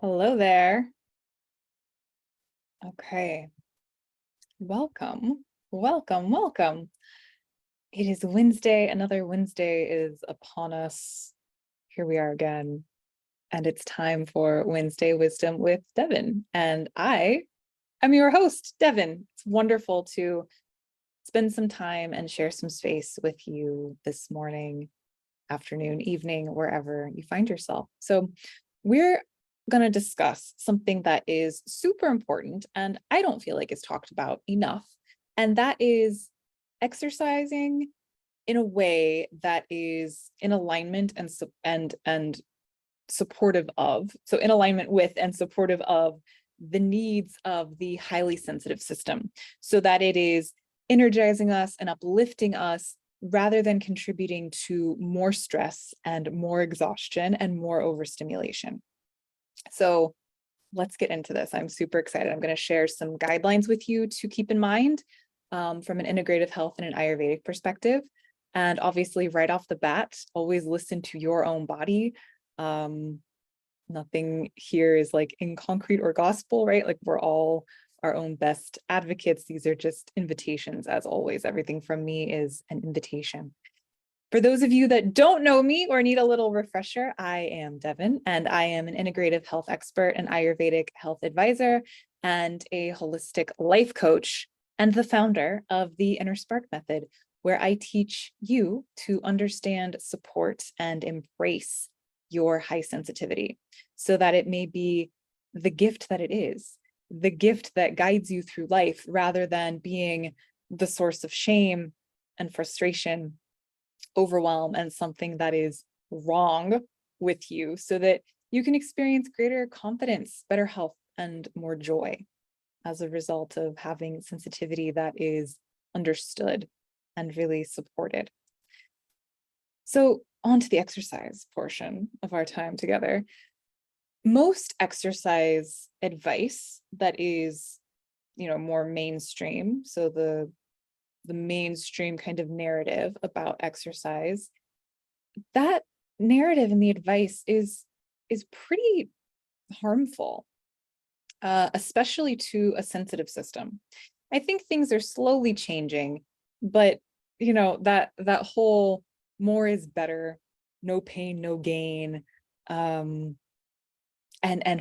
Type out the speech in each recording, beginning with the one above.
Hello there. Okay. Welcome. Welcome. Welcome. It is Wednesday. Another Wednesday is upon us. Here we are again. And it's time for Wednesday Wisdom with Devin. And I am your host, Devin. It's wonderful to spend some time and share some space with you this morning, afternoon, evening, wherever you find yourself. So, we're going to discuss something that is super important and I don't feel like it's talked about enough, and that is exercising in a way that is in alignment and supportive of, so in alignment with and supportive of the needs of the highly sensitive system, so that it is energizing us and uplifting us rather than contributing to more stress and more exhaustion and more overstimulation. So let's get into this. I'm super excited. I'm going to share some guidelines with you to keep in mind from an integrative health and an Ayurvedic perspective. And obviously, right off the bat, always listen to your own body. Nothing here is like in concrete or gospel, right? Like we're all our own best advocates. These are just invitations, as always. Everything from me is an invitation. For those of you that don't know me or need a little refresher, I am Devin, and I am an integrative health expert, an Ayurvedic health advisor, and a holistic life coach, and the founder of the InnerSpark method, where I teach you to understand, support, and embrace your high sensitivity so that it may be the gift that it is, the gift that guides you through life rather than being the source of shame and frustration, overwhelm, and something that is wrong with you, so that you can experience greater confidence, better health, and more joy as a result of having sensitivity that is understood and really supported. So, on to the exercise portion of our time together. Most exercise advice that is, more mainstream, so the mainstream kind of narrative about exercise, that narrative and the advice is pretty harmful, especially to a sensitive system. I think things are slowly changing, but that whole more is better, no pain, no gain, and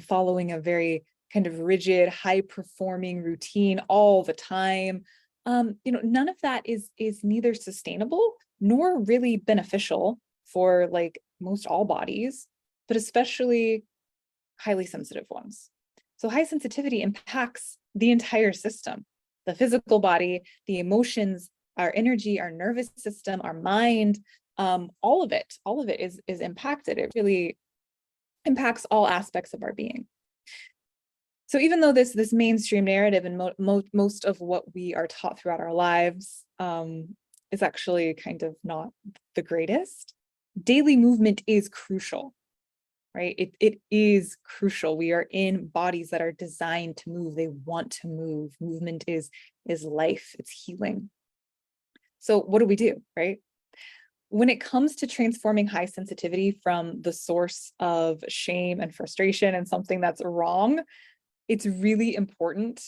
following a very kind of rigid, high performing routine all the time. None of that is neither sustainable nor really beneficial for like most all bodies, but especially highly sensitive ones. So high sensitivity impacts the entire system, the physical body, the emotions, our energy, our nervous system, our mind, all of it is impacted. It really impacts all aspects of our being. So even though this mainstream narrative and most of what we are taught throughout our lives is actually kind of not the greatest, daily movement is crucial, right? It is crucial. We are in bodies that are designed to move. They want to move. Movement is life. It's healing. So what do, right? When it comes to transforming high sensitivity from the source of shame and frustration and something that's wrong, it's really important,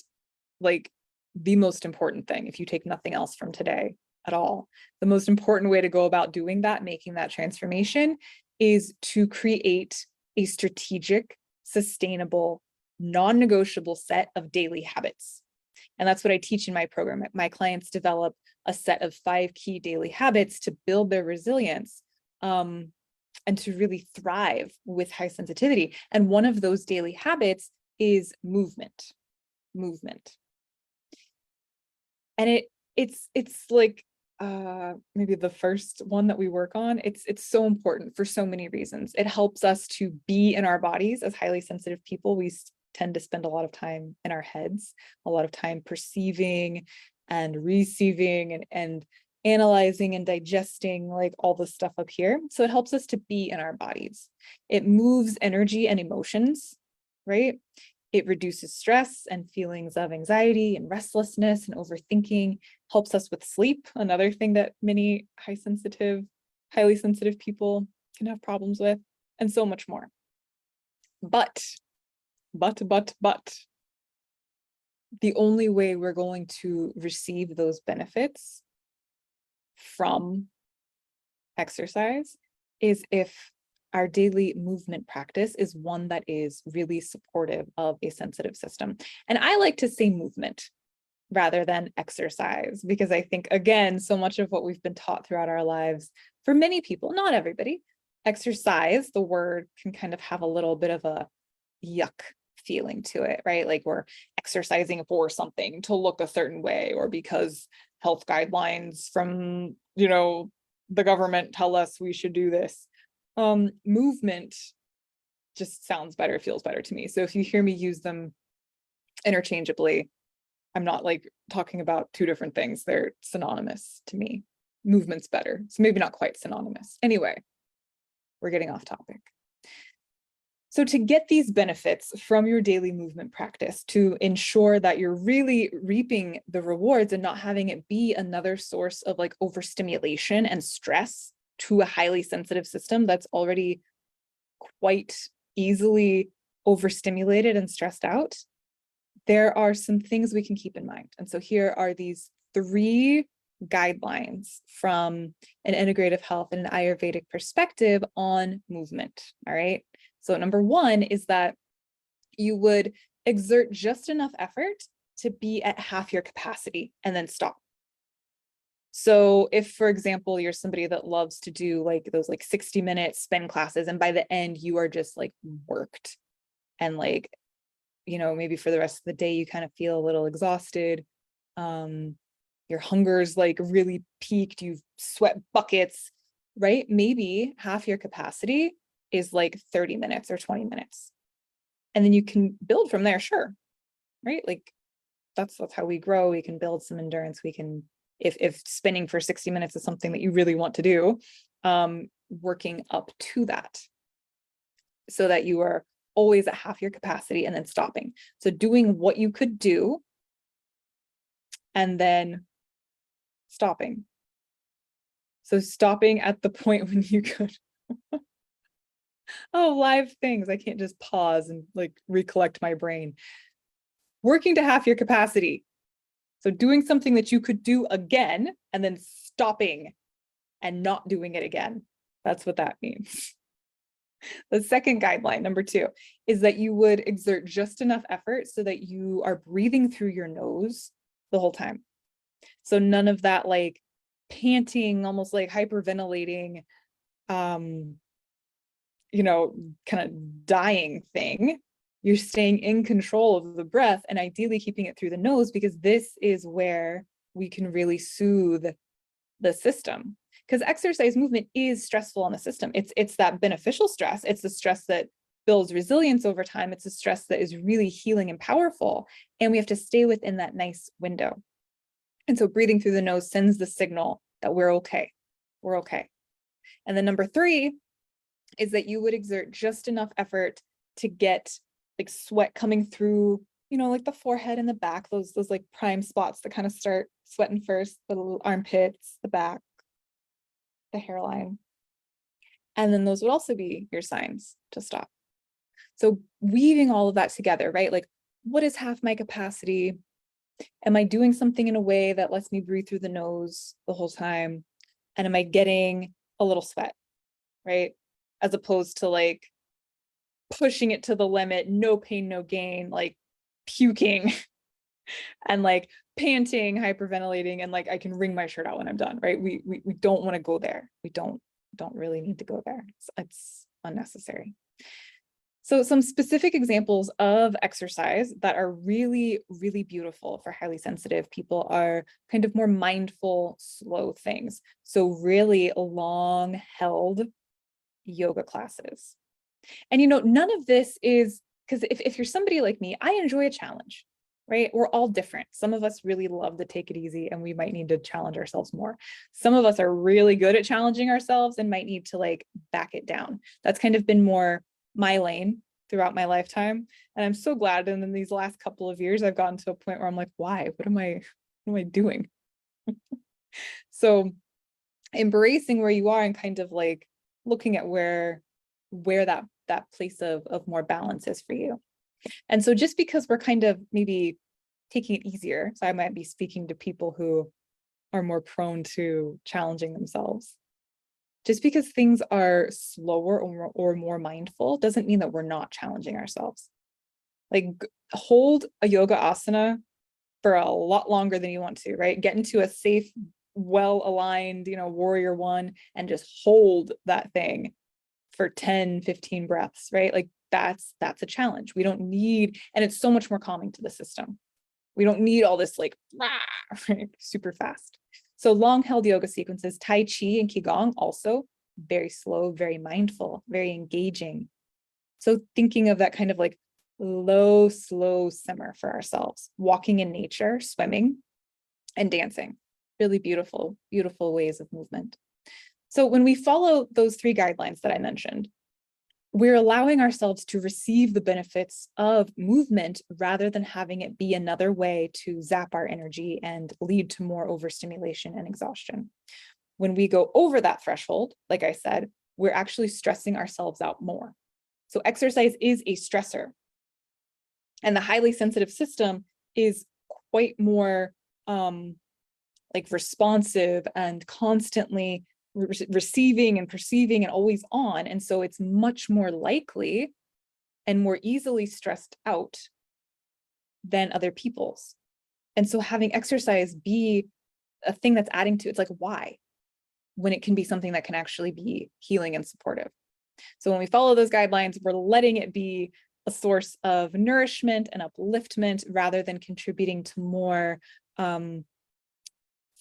like the most important thing, if you take nothing else from today at all, the most important way to go about doing that, making that transformation, is to create a strategic, sustainable, non-negotiable set of daily habits. And that's what I teach in my program. My clients develop a set of 5 key daily habits to build their resilience, and to really thrive with high sensitivity. And one of those daily habits is movement. And it's like maybe the first one that we work on. It's so important for so many reasons. It helps us to be in our bodies. As highly sensitive people, we tend to spend a lot of time in our heads, a lot of time perceiving and receiving and analyzing and digesting, like all the stuff up here. So it helps us to be in our bodies. It moves energy and emotions, right? It reduces stress and feelings of anxiety and restlessness and overthinking, helps us with sleep, another thing that many highly sensitive people can have problems with, and so much more. But the only way we're going to receive those benefits from exercise is if our daily movement practice is one that is really supportive of a sensitive system. And I like to say movement rather than exercise, because I think, again, so much of what we've been taught throughout our lives, for many people, not everybody, exercise, the word can kind of have a little bit of a yuck feeling to it, right? Like we're exercising for something to look a certain way, or because health guidelines from, the government tell us we should do this. Movement just sounds better, feels better to me. So if you hear me use them interchangeably, I'm not like talking about two different things. They're synonymous to me. Movement's better. So maybe not quite synonymous. Anyway, we're getting off topic. So to get these benefits from your daily movement practice, to ensure that you're really reaping the rewards and not having it be another source of like overstimulation and stress to a highly sensitive system that's already quite easily overstimulated and stressed out, there are some things we can keep in mind. And so here are these 3 guidelines from an integrative health and an Ayurvedic perspective on movement. All right. So number 1 is that you would exert just enough effort to be at half your capacity and then stop. So if, for example, you're somebody that loves to do like those like 60-minute spin classes, and by the end you are just like worked and like, maybe for the rest of the day you kind of feel a little exhausted. Your hunger's like really peaked, you've sweat buckets, right? Maybe half your capacity is like 30 minutes or 20 minutes. And then you can build from there, sure. Right? Like that's how we grow. We can build some endurance. We can, if spinning for 60 minutes is something that you really want to do, working up to that so that you are always at half your capacity and then stopping. So doing what you could do and then stopping. So stopping at the point when you could. Oh, live things. I can't just pause and like recollect my brain. Working to half your capacity. So doing something that you could do again and then stopping and not doing it again. That's what that means. The second guideline, number 2, is that you would exert just enough effort so that you are breathing through your nose the whole time. So none of that like panting, almost like hyperventilating, kind of dying thing. You're staying in control of the breath and ideally keeping it through the nose, because this is where we can really soothe the system. Because exercise movement is stressful on the system. It's that beneficial stress. It's the stress that builds resilience over time. It's a stress that is really healing and powerful. And we have to stay within that nice window. And so breathing through the nose sends the signal that we're okay. We're okay. And then number 3 is that you would exert just enough effort to get like sweat coming through, like the forehead and the back, those like prime spots that kind of start sweating first, the little armpits, the back, the hairline. And then those would also be your signs to stop. So weaving all of that together, right? Like, what is half my capacity? Am I doing something in a way that lets me breathe through the nose the whole time? And am I getting a little sweat, right? As opposed to like pushing it to the limit, no pain, no gain, like puking and like panting, hyperventilating, and like I can wring my shirt out when I'm done, right? We don't want to go there. We don't really need to go there. It's unnecessary. So some specific examples of exercise that are really, really beautiful for highly sensitive people are kind of more mindful, slow things. So really long held yoga classes. And, none of this is, because if you're somebody like me, I enjoy a challenge, right? We're all different. Some of us really love to take it easy and we might need to challenge ourselves more. Some of us are really good at challenging ourselves and might need to like back it down. That's kind of been more my lane throughout my lifetime. And I'm so glad. And in these last couple of years, I've gotten to a point where I'm like, why? What am I doing? So embracing where you are and kind of like looking at where that place of more balance is for you. And so just because we're kind of maybe taking it easier, so I might be speaking to people who are more prone to challenging themselves. Just because things are slower or more mindful doesn't mean that we're not challenging ourselves. Like hold a yoga asana for a lot longer than you want to, right? Get into a safe, well-aligned, warrior one and just hold that thing for 10, 15 breaths, right? Like that's a challenge. We don't need, and it's so much more calming to the system. We don't need all this like right, super fast. So long held yoga sequences, Tai Chi and Qigong also very slow, very mindful, very engaging. So thinking of that kind of like low, slow simmer for ourselves, walking in nature, swimming and dancing, really beautiful, beautiful ways of movement. So when we follow those 3 guidelines that I mentioned, we're allowing ourselves to receive the benefits of movement rather than having it be another way to zap our energy and lead to more overstimulation and exhaustion. When we go over that threshold, like I said, we're actually stressing ourselves out more. So exercise is a stressor. And the highly sensitive system is quite more like responsive and constantly receiving and perceiving and always on. And so it's much more likely and more easily stressed out than other people's. And so having exercise be a thing that's adding to, it's like, why? When it can be something that can actually be healing and supportive. So when we follow those guidelines, we're letting it be a source of nourishment and upliftment rather than contributing to more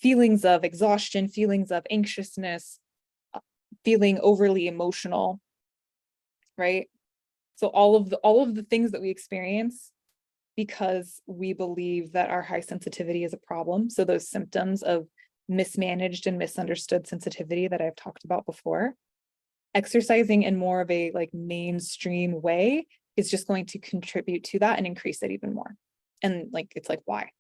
feelings of exhaustion, feelings of anxiousness, feeling overly emotional, right? So all of the things that we experience because we believe that our high sensitivity is a problem. So those symptoms of mismanaged and misunderstood sensitivity that I've talked about before, exercising in more of a like mainstream way is just going to contribute to that and increase it even more. And like, it's like, why?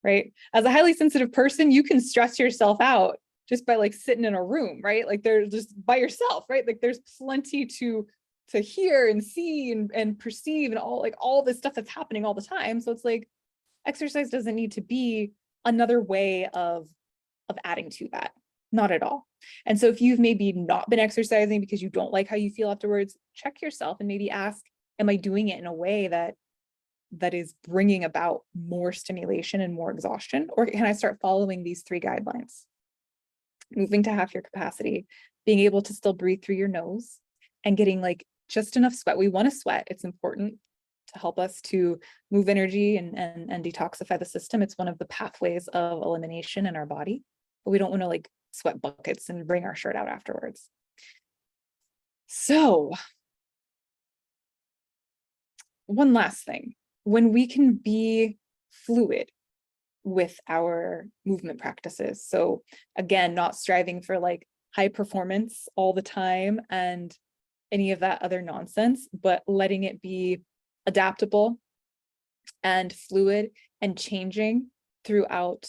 Right? As a highly sensitive person, you can stress yourself out just by like sitting in a room, right? Like they're just by yourself, right? Like there's plenty to hear and see and perceive and all this stuff that's happening all the time. So it's like exercise doesn't need to be another way of adding to that. Not at all. And so if you've maybe not been exercising because you don't like how you feel afterwards, check yourself and maybe ask, am I doing it in a way that is bringing about more stimulation and more exhaustion? Or can I start following these 3 guidelines? Moving to half your capacity, being able to still breathe through your nose and getting like just enough sweat. We want to sweat. It's important to help us to move energy and detoxify the system. It's one of the pathways of elimination in our body, but we don't want to like sweat buckets and bring our shirt out afterwards. So one last thing, when we can be fluid with our movement practices. So again, not striving for like high performance all the time and any of that other nonsense, but letting it be adaptable and fluid and changing throughout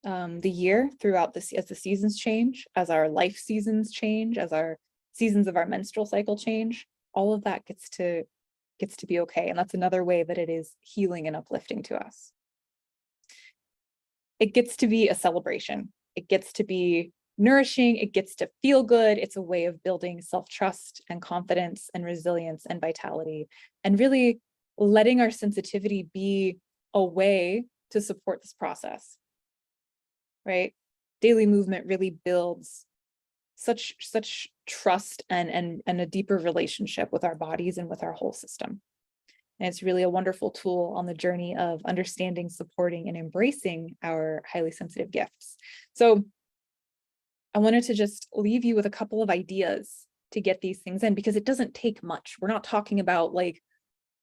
the year, throughout this, as the seasons change, as our life seasons change, as our seasons of our menstrual cycle change, all of that gets to be okay. And that's another way that it is healing and uplifting to us. It gets to be a celebration. It gets to be nourishing. It gets to feel good. It's a way of building self-trust and confidence and resilience and vitality, and really letting our sensitivity be a way to support this process, right? Daily movement really builds such trust and a deeper relationship with our bodies and with our whole system. And it's really a wonderful tool on the journey of understanding, supporting, and embracing our highly sensitive gifts. So I wanted to just leave you with a couple of ideas to get these things in, because it doesn't take much. We're not talking about like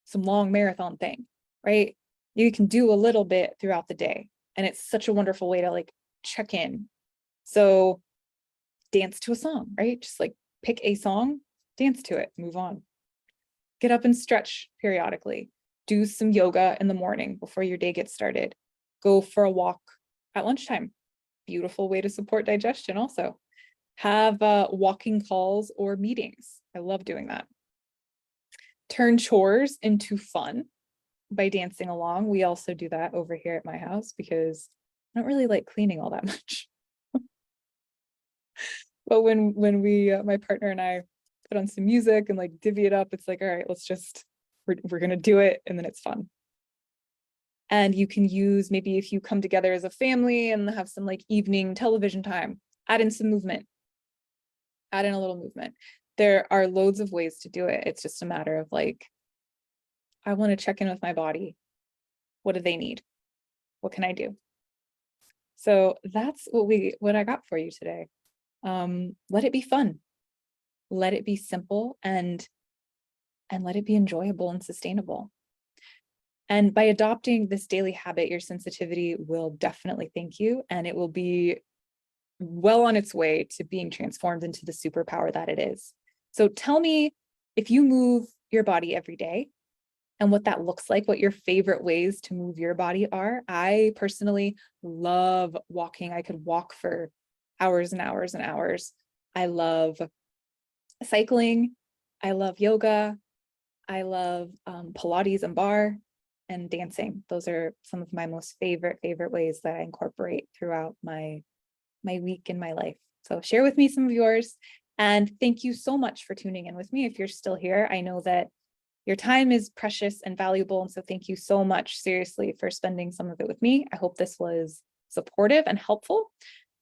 some long marathon thing, right? You can do a little bit throughout the day, and it's such a wonderful way to like check in. So dance to a song, right? Just like pick a song, dance to it, move on. Get up and stretch periodically. Do some yoga in the morning before your day gets started. Go for a walk at lunchtime. Beautiful way to support digestion also. Have walking calls or meetings. I love doing that. turn chores into fun by dancing along. We also do that over here at my house because I don't really like cleaning all that much. But when we my partner and I put on some music and like divvy it up, it's like, all right, we're gonna do it, and then it's fun. And you can use, maybe if you come together as a family and have some like evening television time, add in some movement, add in a little movement. There are loads of ways to do it. It's just a matter of like, I want to check in with my body. What do they need? What can I do? So that's what I got for you today. Let it be fun. Let it be simple, and let it be enjoyable and sustainable. And by adopting this daily habit, your sensitivity will definitely thank you, and it will be well on its way to being transformed into the superpower that it is. So tell me if you move your body every day and what that looks like, what your favorite ways to move your body are. I personally love walking. I could walk for hours and hours and hours. I love cycling. I love yoga. I love Pilates and bar and dancing. Those are some of my most favorite ways that I incorporate throughout my week and my life. So share with me some of yours. And thank you so much for tuning in with me. If you're still here, I know that your time is precious and valuable. And so thank you so much, seriously, for spending some of it with me. I hope this was supportive and helpful.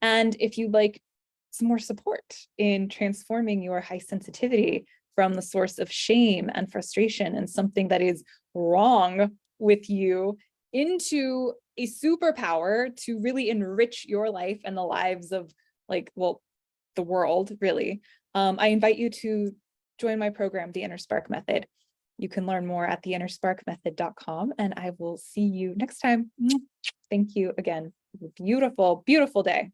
And if you'd like some more support in transforming your high sensitivity from the source of shame and frustration and something that is wrong with you into a superpower to really enrich your life and the lives of the world, really, I invite you to join my program, the InnerSpark Method. You can learn more at theinnersparkmethod.com, and I will see you next time. Thank you again. Beautiful, beautiful day.